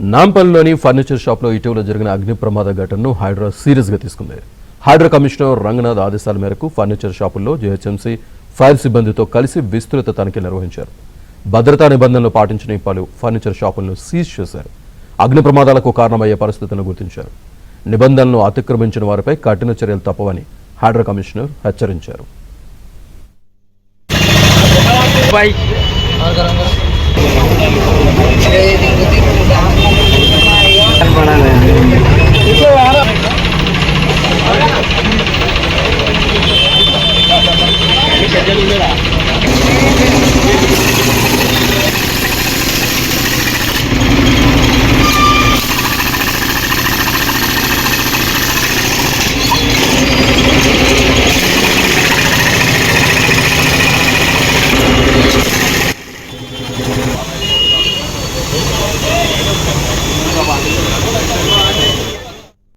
నాంపల్లిలోని furniture షాప్లో ఇటీవల జరిగిన అగ్ని ప్రమాద ఘటనను హైడ్రా సీరియస్గా తీసుకుంది. హైడ్రా కమిషనర్ రంగనాథ్ ఆదేశాల మేరకు ఫర్నిచర్ షాపుల్లో జీహెచ్ఎంసీ ఫైర్ సిబ్బందితో కలిసి విస్తృత తనిఖీలు నిర్వహించారు. భద్రతా నిబంధనలు పాటించని పలు ఫర్నిచర్ షాపులను సీజ్ చేశారు. అగ్ని ప్రమాదాలకు కారణమయ్యే పరిస్థితులను గుర్తించారు. నిబంధనలను అతిక్రమించిన వారిపై కఠిన చర్యలు తప్పవని హైడ్రా కమిషనర్ హెచ్చరించారు. भाई